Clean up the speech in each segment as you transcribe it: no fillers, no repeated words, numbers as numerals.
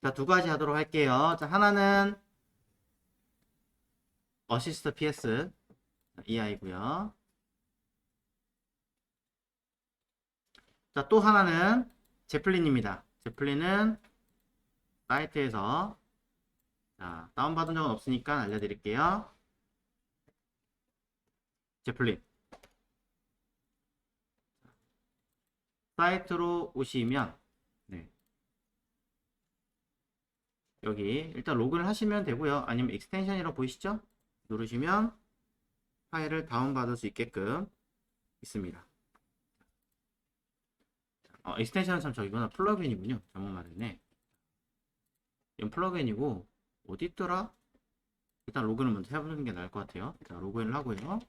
자, 두 가지 하도록 할게요. 자, 하나는 어시스트 PS 이 아이고요. 자, 또 하나는 제플린입니다. 제플린은 사이트에서 자, 다운받은 적은 없으니까 알려드릴게요. 제플린 사이트로 오시면 네, 여기 일단 로그인을 하시면 되고요. 아니면 익스텐션이라고 보이시죠? 누르시면 파일을 다운받을 수 있게끔 있습니다. 익스텐션은 참 저기구나. 플러그인이군요. 잘못 말했네. 이건 플러그인이고 어디 있더라? 일단 로그인을 먼저 해보는 게 나을 것 같아요. 자, 로그인을 하고요.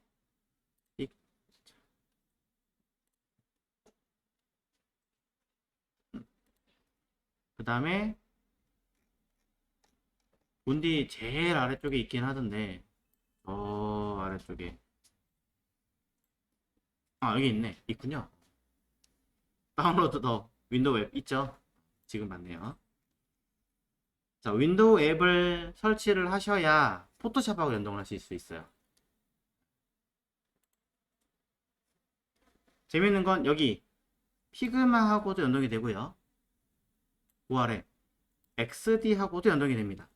그 다음에 문디 제일 아래쪽에 있긴 하던데 아래쪽에 여기 있네. 있군요. 다운로드 더 윈도우 앱 있죠? 지금 봤네요. 자, 윈도우 앱을 설치를 하셔야 포토샵하고 연동을 하실 수 있어요. 재밌는 건 여기 피그마하고도 연동이 되고요. 그 아래 XD하고도 연동이 됩니다.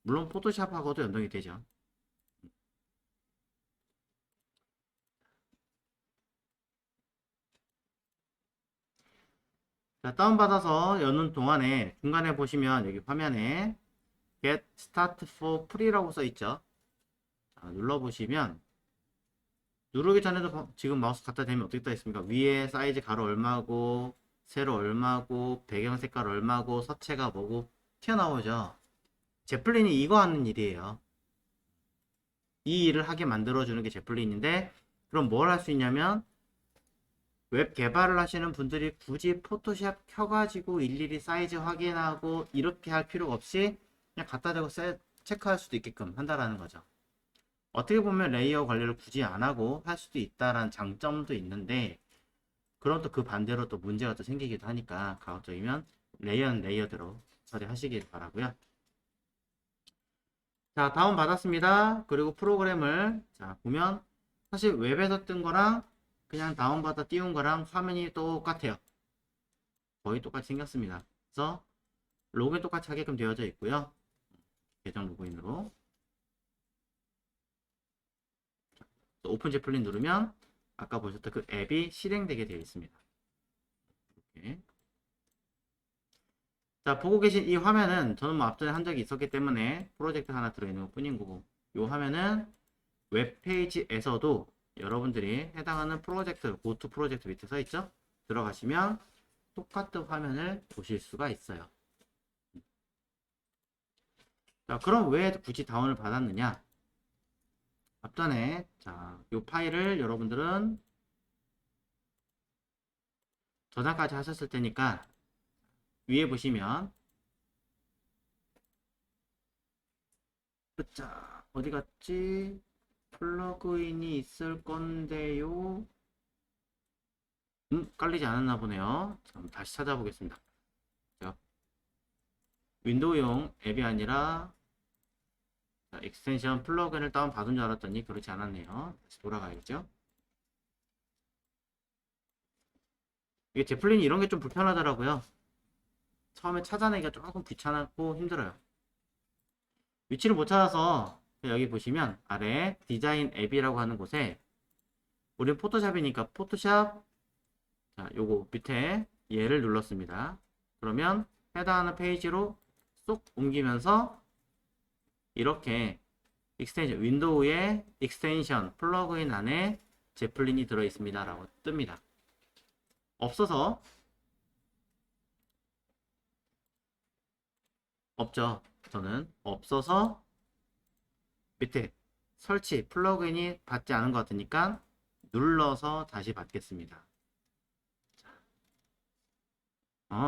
물론 포토샵하고도 연동이 되죠. 자, 다운받아서 여는 동안에 중간에 보시면 여기 화면에 Get Start for Free라고 써있죠. 자, 눌러보시면 누르기 전에도 지금 마우스 갖다 대면 어떻게 떠 있습니까? 위에 사이즈 가로 얼마고 세로 얼마고 배경 색깔 얼마고 서체가 뭐고 튀어나오죠. 제플린이 이거 하는 일이에요. 이 일을 하게 만들어주는 게 제플린인데 그럼 뭘 할 수 있냐면 웹 개발을 하시는 분들이 굳이 포토샵 켜가지고 일일이 사이즈 확인하고 이렇게 할 필요 없이 그냥 갖다 대고 체크할 수도 있게끔 한다라는 거죠. 어떻게 보면 레이어 관리를 굳이 안 하고 할 수도 있다라는 장점도 있는데 그럼 또 그 반대로 또 문제가 또 생기기도 하니까 가급적이면 레이어는 레이어대로 처리하시길 바라고요. 자, 다운 받았습니다. 그리고 프로그램을 자 보면 사실 웹에서 뜬 거랑 그냥 다운받아 띄운 거랑 화면이 똑같아요. 거의 똑같이 생겼습니다. 그래서 로그인 똑같이 하게끔 되어져 있고요. 계정 로그인으로 또 오픈 제플린 누르면 아까 보셨던 그 앱이 실행되게 되어 있습니다. 이렇게. 자, 보고 계신 이 화면은 저는 뭐 앞전에 한 적이 있었기 때문에 프로젝트 하나 들어있는 것 뿐인 거고 이 화면은 웹페이지에서도 여러분들이 해당하는 프로젝트, 고투 프로젝트 밑에 서 있죠? 들어가시면 똑같은 화면을 보실 수가 있어요. 자, 그럼 왜 굳이 다운을 받았느냐? 앞전에 자, 이 파일을 여러분들은 저장까지 하셨을 테니까 위에 보시면 자, 어디 갔지? 플러그인이 있을 건데요. 깔리지 않았나 보네요. 자, 다시 찾아보겠습니다. 자, 윈도우용 앱이 아니라 자, 익스텐션 플러그인을 다운받은 줄 알았더니 그렇지 않았네요. 다시 돌아가야겠죠. 이게 제플린이 이런 게 좀 불편하더라고요. 처음에 찾아내기가 조금 귀찮았고 힘들어요. 위치를 못 찾아서 여기 보시면 아래 디자인 앱이라고 하는 곳에 우리 포토샵이니까 포토샵 자, 요거 밑에 얘를 눌렀습니다. 그러면 해당하는 페이지로 쏙 옮기면서 이렇게 익스텐션 윈도우에 익스텐션 플러그인 안에 제플린이 들어 있습니다 라고 뜹니다. 없어서 없죠. 저는 없어서 밑에 설치 플러그인이 받지 않은 것 같으니까 눌러서 다시 받겠습니다.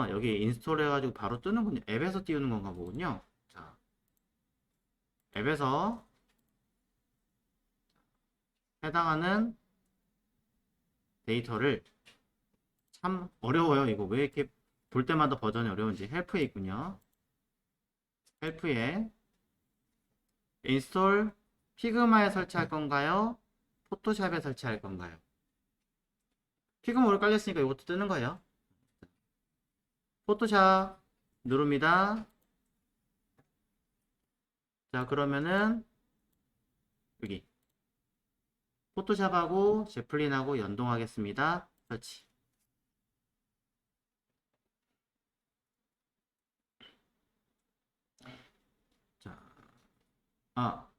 여기 인스톨 해가지고 바로 뜨는군요. 앱에서 띄우는 건가 보군요. 자, 앱에서 해당하는 데이터를 참 어려워요. 이거 왜 이렇게 볼 때마다 버전이 어려운지 헬프에 있군요. 헬프에 인스톨 피그마에 설치할 건가요? 포토샵에 설치할 건가요? 피그마 오래 깔렸으니까 이것도 뜨는 거예요. 포토샵 누릅니다. 자, 그러면은 여기 포토샵하고 제플린하고 연동하겠습니다. 설치. 자,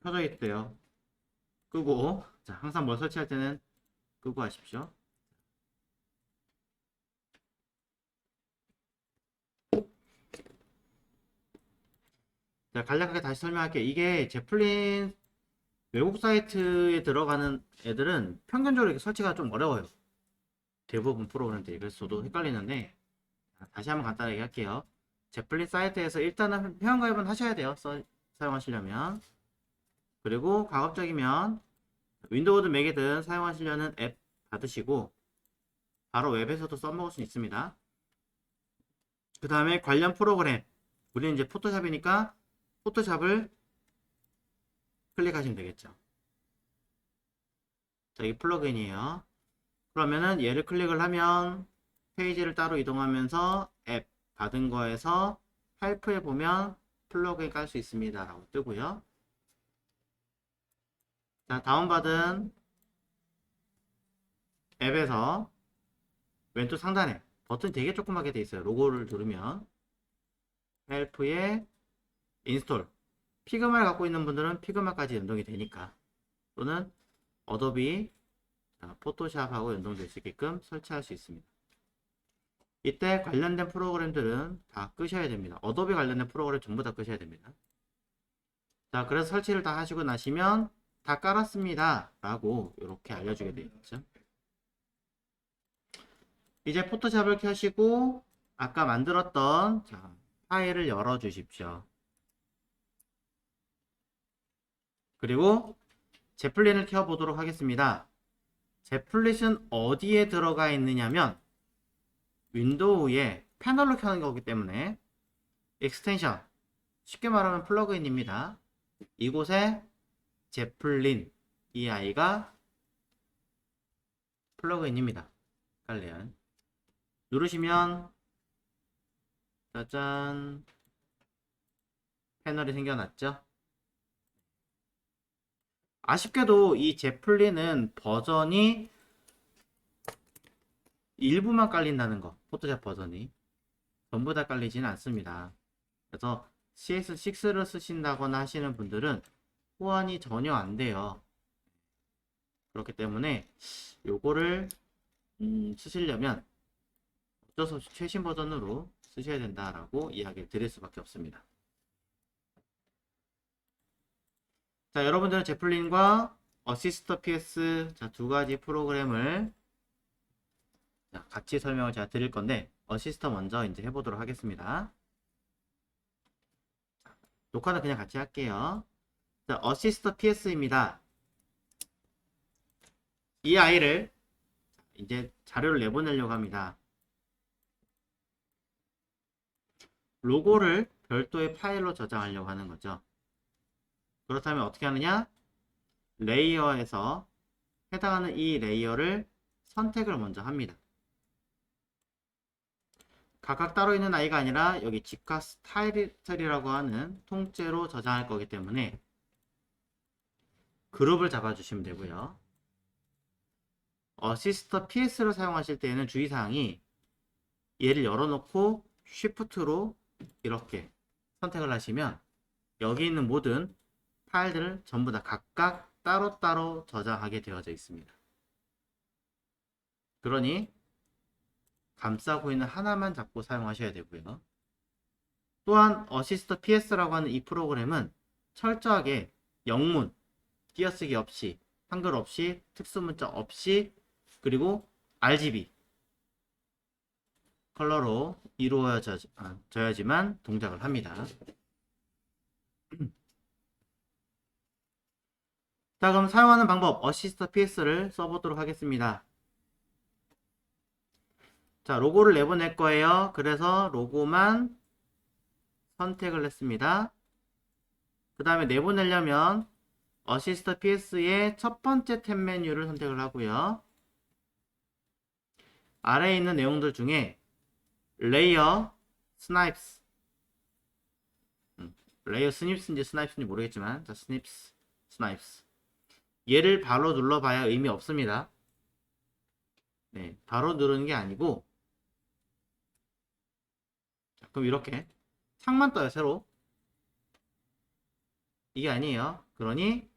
켜져 있대요. 끄고. 자, 항상 뭘 설치할 때는 끄고 하십시오. 자, 간략하게 다시 설명할게요. 이게 제플린 외국 사이트에 들어가는 애들은 평균적으로 이렇게 설치가 좀 어려워요. 대부분 프로그램들이. 그래서 저도 헷갈리는데, 다시 한번 간단하게 할게요. 제플린 사이트에서 일단은 회원가입은 하셔야 돼요. 사용하시려면. 그리고 가급적이면 윈도우든 맥이든 사용하시려는 앱 받으시고 바로 웹에서도 써먹을 수 있습니다. 그 다음에 관련 프로그램, 우리는 이제 포토샵이니까 포토샵을 클릭하시면 되겠죠. 자, 이 플러그인이에요. 그러면은 얘를 클릭을 하면 페이지를 따로 이동하면서 앱 받은 거에서 헬프에 보면 플러그인 깔 수 있습니다 라고 뜨고요. 자, 다운받은 앱에서 왼쪽 상단에 버튼 되게 조그맣게 돼 있어요. 로고를 누르면 헬프에 인스톨, 피그마를 갖고 있는 분들은 피그마까지 연동이 되니까, 또는 어도비 포토샵하고 연동될 수 있게끔 설치할 수 있습니다. 이때 관련된 프로그램들은 다 끄셔야 됩니다. 어도비 관련된 프로그램 전부 다 끄셔야 됩니다. 자, 그래서 설치를 다 하시고 나시면 다 깔았습니다 라고 이렇게 알려주게 되겠죠. 이제 포토샵을 켜시고 아까 만들었던 파일을 열어 주십시오. 그리고 제플린을 켜보도록 하겠습니다. 제플릿은 어디에 들어가 있느냐면 윈도우에 패널로 켜는 거기 때문에 익스텐션, 쉽게 말하면 플러그인입니다. 이곳에 제플린, 이 아이가 플러그인입니다. 깔래요. 누르시면 짜잔, 패널이 생겨났죠. 아쉽게도 이 제플린은 버전이 일부만 깔린다는 거, 포토샵 버전이 전부 다 깔리지는 않습니다. 그래서 CS6를 쓰신다거나 하시는 분들은 호환이 전혀 안 돼요. 그렇기 때문에 요거를 쓰시려면 어쩔 수 없이 최신 버전으로 쓰셔야 된다라고 이야기를 드릴 수밖에 없습니다. 자, 여러분들은 제플린과 어시스터 PS 두 가지 프로그램을 같이 설명을 제가 드릴 건데, 어시스터 먼저 이제 해보도록 하겠습니다. 녹화는 그냥 같이 할게요. 자, 어시스터 PS입니다. 이 아이를 이제 자료를 내보내려고 합니다. 로고를 별도의 파일로 저장하려고 하는 거죠. 그렇다면 어떻게 하느냐? 레이어에서 해당하는 이 레이어를 선택을 먼저 합니다. 각각 따로 있는 아이가 아니라 여기 직화 스타일이라고 하는 통째로 저장할 거기 때문에 그룹을 잡아주시면 되고요. 어시스터 PS를 사용하실 때에는 주의사항이, 얘를 열어놓고 쉬프트로 이렇게 선택을 하시면 여기 있는 모든 파일들을 전부 다 각각 따로따로 저장하게 되어져 있습니다. 그러니 감싸고 있는 하나만 잡고 사용하셔야 되고요. 또한 어시스터 PS라고 하는 이 프로그램은 철저하게 영문, 띄어쓰기 없이, 한글 없이, 특수문자 없이, 그리고 RGB 컬러로 이루어져야지만 동작을 합니다. 자, 그럼 사용하는 방법, 어시스터 PS를 써보도록 하겠습니다. 자, 로고를 내보낼 거예요. 그래서 로고만 선택을 했습니다. 그 다음에 내보내려면 어시스트 PS의 첫 번째 탭 메뉴를 선택을 하고요. 아래에 있는 내용들 중에 레이어 스나이프스, 레이어 스닙스인지 스나이프인지 모르겠지만, 자, 스나이프스. 얘를 바로 눌러봐야 의미 없습니다. 네, 바로 누르는 게 아니고, 자, 그럼 이렇게 창만 떠요, 새로. 이게 아니에요. 그러니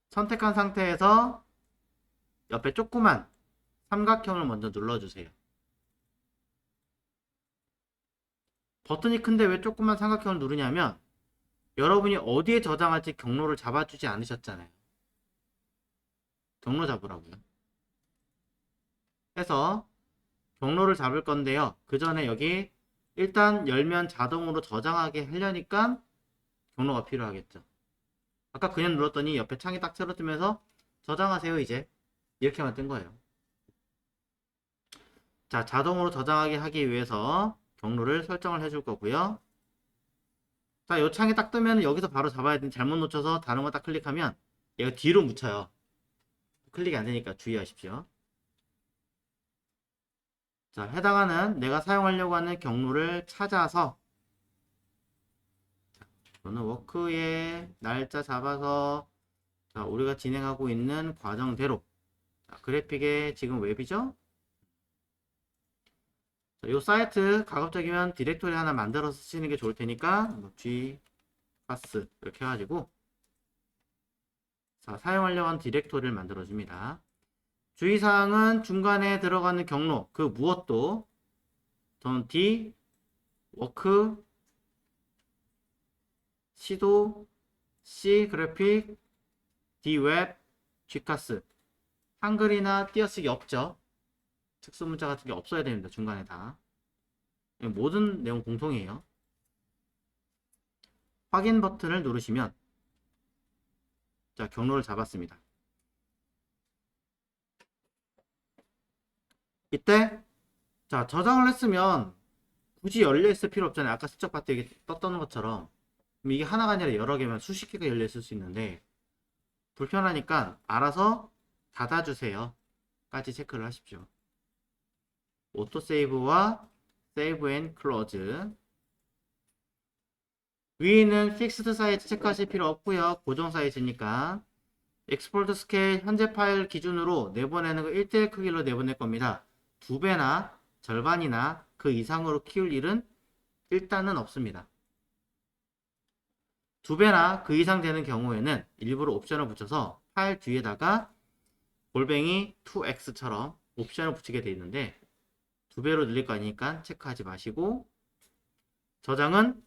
선택한 상태에서 옆에 조그만 삼각형을 먼저 눌러주세요. 버튼이 큰데 왜 조그만 삼각형을 누르냐면 여러분이 어디에 저장할지 경로를 잡아주지 않으셨잖아요. 경로 잡으라고요. 해서 경로를 잡을 건데요. 그 전에 여기 일단 열면 자동으로 저장하게 하려니까 경로가 필요하겠죠. 아까 그냥 눌렀더니 옆에 창이 딱 새로 뜨면서 저장하세요 이제 이렇게만 뜬 거예요. 자, 자동으로 저장하게 하기 위해서 경로를 설정을 해줄 거고요. 자, 이 창이 딱 뜨면 여기서 바로 잡아야 되는데 잘못 놓쳐서 다른 거 딱 클릭하면 얘가 뒤로 묻혀요. 클릭이 안 되니까 주의하십시오. 자, 해당하는 내가 사용하려고 하는 경로를 찾아서 저는 워크의 날짜 잡아서 자, 우리가 진행하고 있는 과정대로 자, 그래픽에 지금 웹이죠? 자, 이 사이트 가급적이면 디렉토리 하나 만들어서 쓰시는 게 좋을 테니까 뭐 G 파스 이렇게 해가지고 자, 사용하려고 하는 디렉토리를 만들어 줍니다. 주의사항은 중간에 들어가는 경로 그 무엇도 저는 D 워크 시도 C 그래픽 D 웹 G카스 한글이나 띄어쓰기 없죠. 특수문자 같은 게 없어야 됩니다. 중간에 다 모든 내용 공통이에요. 확인 버튼을 누르시면 자, 경로를 잡았습니다. 이때 자, 저장을 했으면 굳이 열려있을 필요 없잖아요. 아까 슬쩍 봤더니 이게 떴던 것처럼 그럼 이게 하나가 아니라 여러 개면 수십 개가 열려있을 수 있는데 불편하니까 알아서 닫아주세요 까지 체크를 하십시오. 오토세이브와 세이브 앤 클로즈 위에는 픽스드 사이즈 체크하실 필요 없고요. 고정 사이즈니까 엑스포트 스케일 현재 파일 기준으로 내보내는 거 1대1 크기로 내보낼 겁니다. 2배나 절반이나 그 이상으로 키울 일은 일단은 없습니다. 2배나 그 이상 되는 경우에는 일부러 옵션을 붙여서 파일 뒤에다가 골뱅이 2x처럼 옵션을 붙이게 되어 있는데 2배로 늘릴 거 아니니까 체크하지 마시고 저장은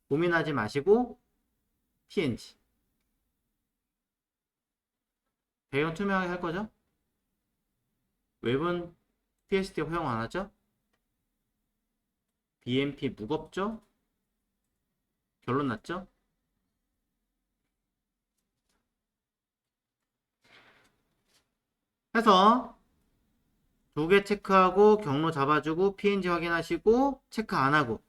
고민하지 마시고 png 배경 투명하게 할 거죠? 웹은 PSD 허용 안 하죠? BMP 무겁죠? 결론 났죠? 해서 2개 체크하고 경로 잡아주고 PNG 확인하시고 체크 안하고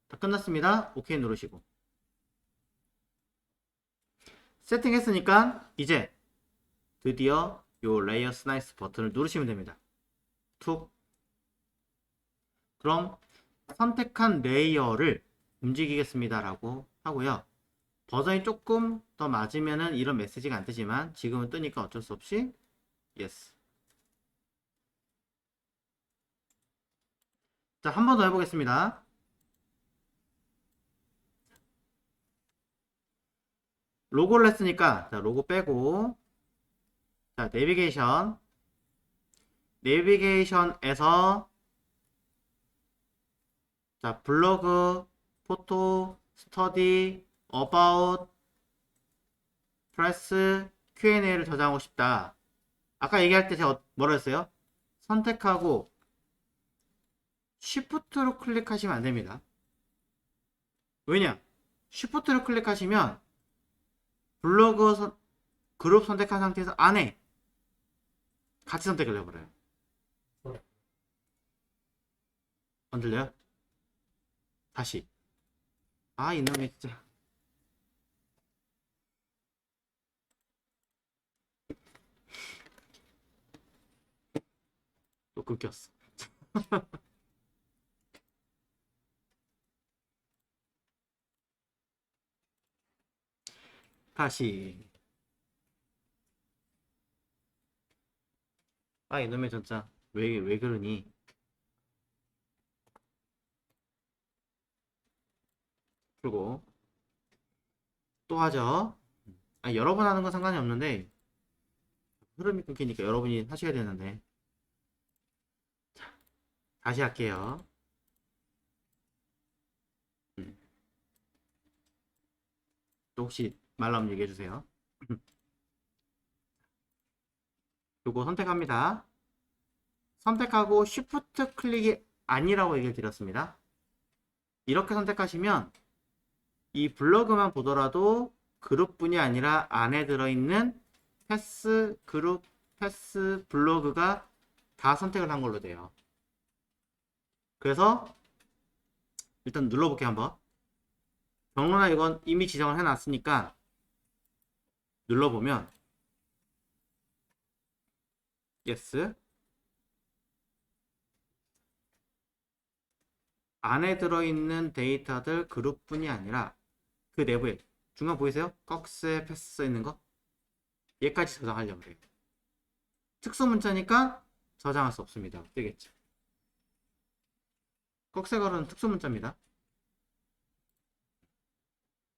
다 끝났습니다. OK 누르시고 세팅했으니까 이제 드디어 요 레이어 스나이스 버튼을 누르시면 됩니다. 툭. 그럼 선택한 레이어를 움직이겠습니다 라고 하고요. 버전이 조금 더 맞으면은 이런 메시지가 안 뜨지만 지금은 뜨니까 어쩔 수 없이 yes. 자, 한 번 더 해보겠습니다. 로고를 했으니까 자, 로고 빼고 자, 내비게이션에서 자, 블로그, 포토, 스터디, 어바웃, 프레스, Q&A를 저장하고 싶다. 아까 얘기할 때 제가 뭐라 했어요? 선택하고 Shift로 클릭하시면 안 됩니다. 왜냐? Shift로 클릭하시면 블로그 그룹 선택한 상태에서 안에 같이 선택을 해버려요. 안 들려요? 다시. 아, 이놈의 진짜. 또 끊겼어. 다시. 아, 이놈의 진짜. 왜 그러니? 그리고 또 하죠. 아, 여러 번 하는 건 상관이 없는데, 흐름이 끊기니까 여러분이 하셔야 되는데. 다시 할게요. 음, 또 혹시 말 나오면 얘기해 주세요. 요거 선택합니다. 선택하고 Shift 클릭이 아니라고 얘기를 드렸습니다. 이렇게 선택하시면 이 블로그만 보더라도 그룹뿐이 아니라 안에 들어있는 패스, 그룹, 패스, 블로그가 다 선택을 한 걸로 돼요. 그래서 일단 눌러볼게요 한번. 경로나 이건 이미 지정을 해놨으니까 눌러보면 yes, 안에 들어있는 데이터들 그룹뿐이 아니라 그 내부에 중간 보이세요? 꺽스에 패스 써있는 거? 얘까지 저장하려고 해요. 특수 문자니까 저장할 수 없습니다. 되겠죠. 꺽쇠 걸은 특수 문자입니다.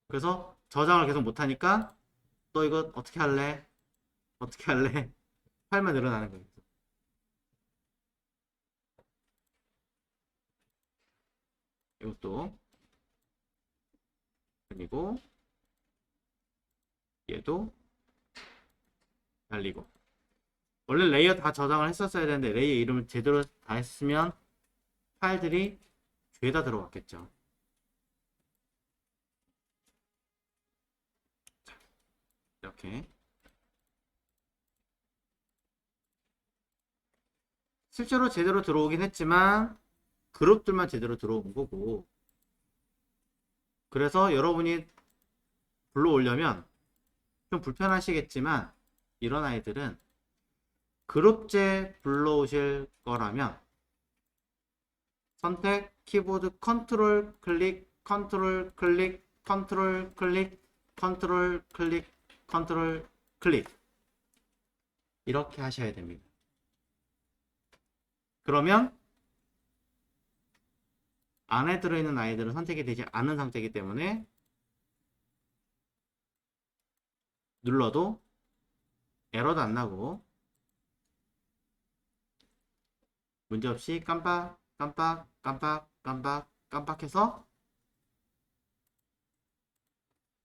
그래서 저장을 계속 못하니까 너 이거 어떻게 할래? 어떻게 할래? 팔만 늘어나는 거예요. 이것도 그리고 얘도 날리고 원래 레이어 다 저장을 했었어야 되는데 레이어 이름을 제대로 다 했으면 파일들이 죄다 들어갔겠죠. 자, 이렇게 실제로 제대로 들어오긴 했지만 그룹들만 제대로 들어온 거고 그래서 여러분이 불러오려면 좀 불편하시겠지만 이런 아이들은 그룹제 불러오실 거라면 선택 키보드 컨트롤 클릭 컨트롤 클릭 컨트롤 클릭 컨트롤 클릭 컨트롤 클릭 이렇게 하셔야 됩니다. 그러면 안에 들어있는 아이들은 선택이 되지 않은 상태이기 때문에 눌러도 에러도 안 나고 문제없이 깜빡 깜빡 깜빡 깜빡 깜빡해서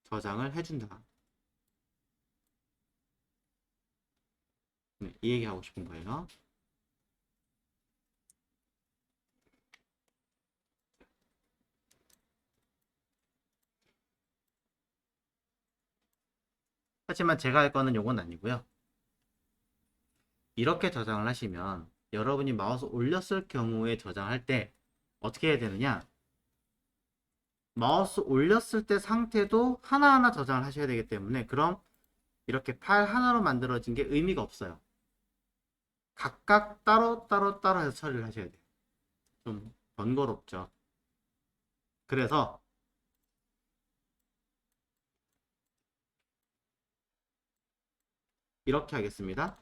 저장을 해준다. 네, 이 얘기 하고 싶은 거예요. 하지만 제가 할 거는 요건 아니고요. 이렇게 저장을 하시면 여러분이 마우스 올렸을 경우에 저장할 때 어떻게 해야 되느냐? 마우스 올렸을 때 상태도 하나하나 저장을 하셔야 되기 때문에 그럼 이렇게 파일 하나로 만들어진 게 의미가 없어요. 각각 따로 해서 처리를 하셔야 돼요. 좀 번거롭죠. 그래서 이렇게 하겠습니다.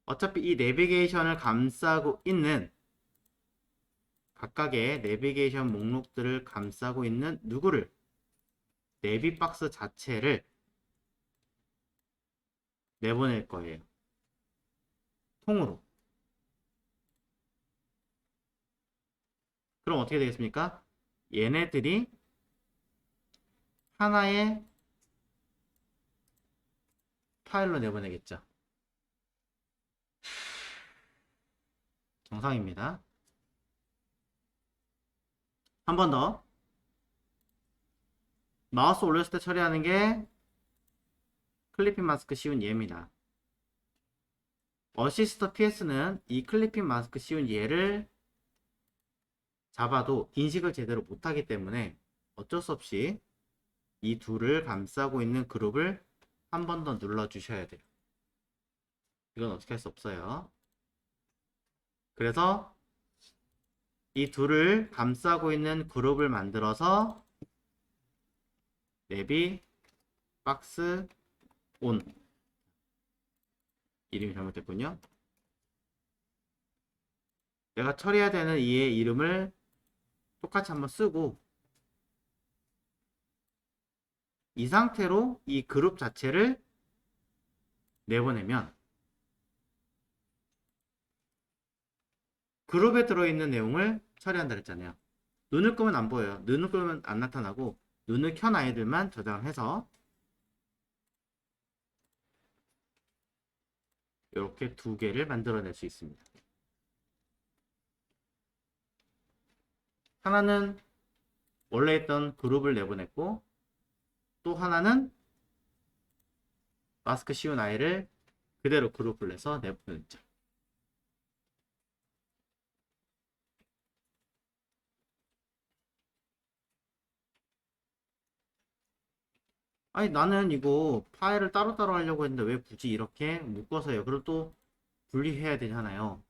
어차피 이 내비게이션을 감싸고 있는 각각의 내비게이션 목록들을 감싸고 있는 누구를 내비박스 자체를 내보낼 거예요. 통으로. 그럼 어떻게 되겠습니까? 얘네들이 하나의 파일로 내보내겠죠. 정상입니다. 한 번 더. 마우스 올렸을 때 처리하는 게 클리핑 마스크 씌운 얘입니다. 어시스터 PS는 이 클리핑 마스크 씌운 얘를 잡아도 인식을 제대로 못하기 때문에 어쩔 수 없이 이 둘을 감싸고 있는 그룹을 한 번 더 눌러 주셔야 돼요. 이건 어떻게 할 수 없어요. 그래서 이 둘을 감싸고 있는 그룹을 만들어서 내비 박스 온, 이름이 잘못됐군요. 내가 처리해야 되는 이의 이름을 똑같이 한번 쓰고 이 상태로 이 그룹 자체를 내보내면 그룹에 들어있는 내용을 처리한다 그랬잖아요. 눈을 끄면 안 보여요. 눈을 끄면 안 나타나고 눈을 켠 아이들만 저장을 해서 이렇게 두 개를 만들어낼 수 있습니다. 하나는 원래 있던 그룹을 내보냈고 또 하나는 마스크 씌운 아이를 그대로 그룹을 내서 내보냈죠. 아니 나는 이거 파일을 따로따로 하려고 했는데 왜 굳이 이렇게 묶어서 해요? 그리고 또 분리해야 되잖아요.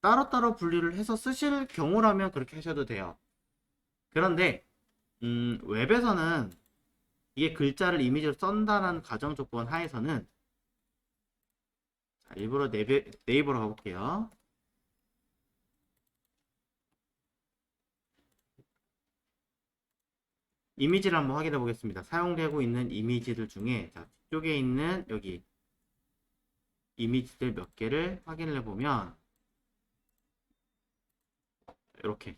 따로따로 분리를 해서 쓰실 경우라면 그렇게 하셔도 돼요. 그런데 웹에서는 이게 글자를 이미지로 썬다는 가정 조건 하에서는 자, 일부러 네이버로 가볼게요. 이미지를 한번 확인해 보겠습니다. 사용되고 있는 이미지들 중에 자, 뒤쪽에 있는 여기 이미지들 몇 개를 확인을 해보면 이렇게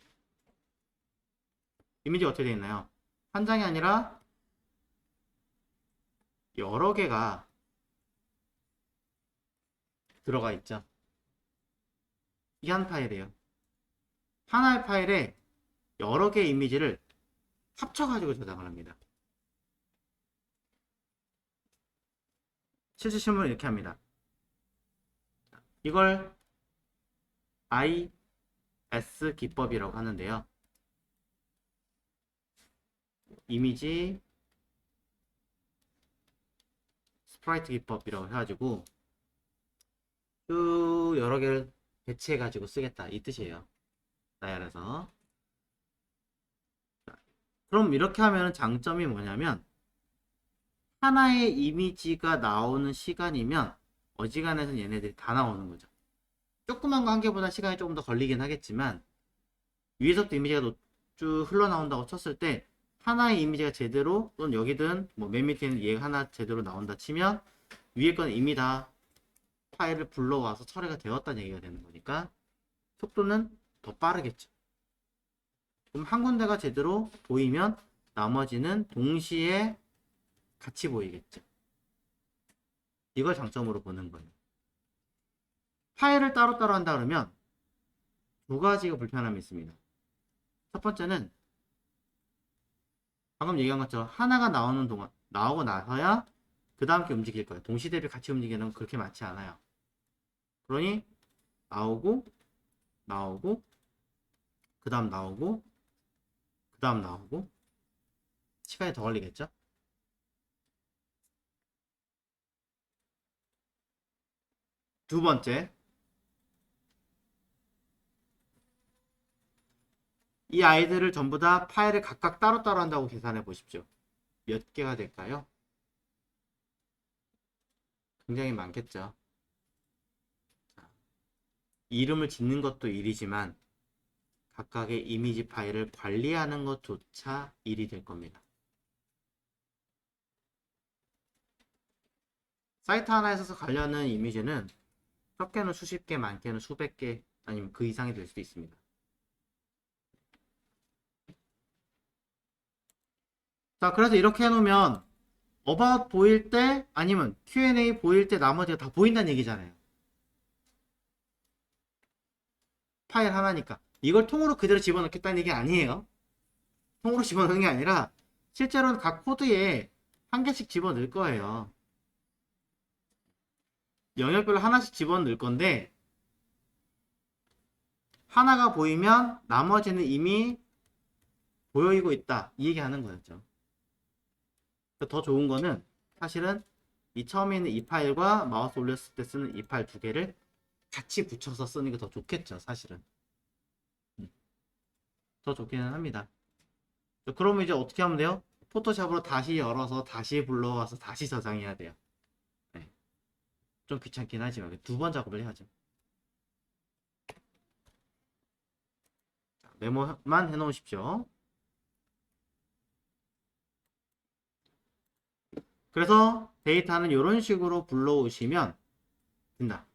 이미지가 어떻게 되어 있나요? 한 장이 아니라 여러 개가 들어가 있죠. 이 한 파일이에요. 하나의 파일에 여러 개의 이미지를 합쳐가지고 저장을 합니다. 실제 실무는 이렇게 합니다. 이걸 IS 기법이라고 하는데요. 이미지 스프라이트 기법이라고 해가지고 쭉 여러 개를 배치해가지고 쓰겠다 이 뜻이에요. 다이얼에서. 그럼 이렇게 하면 장점이 뭐냐면 하나의 이미지가 나오는 시간이면 어지간해서는 얘네들이 다 나오는 거죠. 조그만 거 한 개보다 시간이 조금 더 걸리긴 하겠지만 위에서부터 이미지가 쭉 흘러나온다고 쳤을 때 하나의 이미지가 제대로 또는 여기든 뭐 맨 밑에는 얘 하나 제대로 나온다 치면 위에 거는 이미 다 파일을 불러와서 처리가 되었다는 얘기가 되는 거니까 속도는 더 빠르겠죠. 그럼 한 군데가 제대로 보이면 나머지는 동시에 같이 보이겠죠. 이걸 장점으로 보는 거예요. 파일을 따로따로 한다 그러면 두 가지가 불편함이 있습니다. 첫 번째는 방금 얘기한 것처럼 하나가 나오는 동안 나오고 나서야 그 다음 게 움직일 거예요. 동시 대비 같이 움직이는 건 그렇게 많지 않아요. 그러니 나오고 그 다음 나오고 그 다음 나오고 시간이 더 걸리겠죠. 두 번째, 이 아이들을 전부 다 파일을 각각 따로따로 한다고 계산해 보십시오. 몇 개가 될까요? 굉장히 많겠죠. 이름을 짓는 것도 일이지만 각각의 이미지 파일을 관리하는 것조차 일이 될 겁니다. 사이트 하나에서 관리하는 이미지는 적게는 수십 개, 많게는 수백 개, 아니면 그 이상이 될 수도 있습니다. 자, 그래서 이렇게 해놓으면 About 보일 때 아니면 Q&A 보일 때 나머지가 다 보인다는 얘기잖아요. 파일 하나니까. 이걸 통으로 그대로 집어넣겠다는 얘기 아니에요. 통으로 집어넣는 게 아니라 실제로는 각 코드에 한 개씩 집어넣을 거예요. 영역별로 하나씩 집어넣을 건데 하나가 보이면 나머지는 이미 보이고 있다. 이 얘기하는 거였죠. 더 좋은 거는 사실은 이 처음에 있는 이 파일과 마우스 올렸을 때 쓰는 이 파일 두 개를 같이 붙여서 쓰는 게 더 좋겠죠. 사실은. 더 좋기는 합니다. 그러면 이제 어떻게 하면 돼요? 포토샵으로 다시 열어서 다시 불러와서 다시 저장해야 돼요. 네. 좀 귀찮긴 하지만 두 번 작업을 해야죠. 자, 메모만 해놓으십시오. 그래서 데이터는 이런 식으로 불러오시면 된다.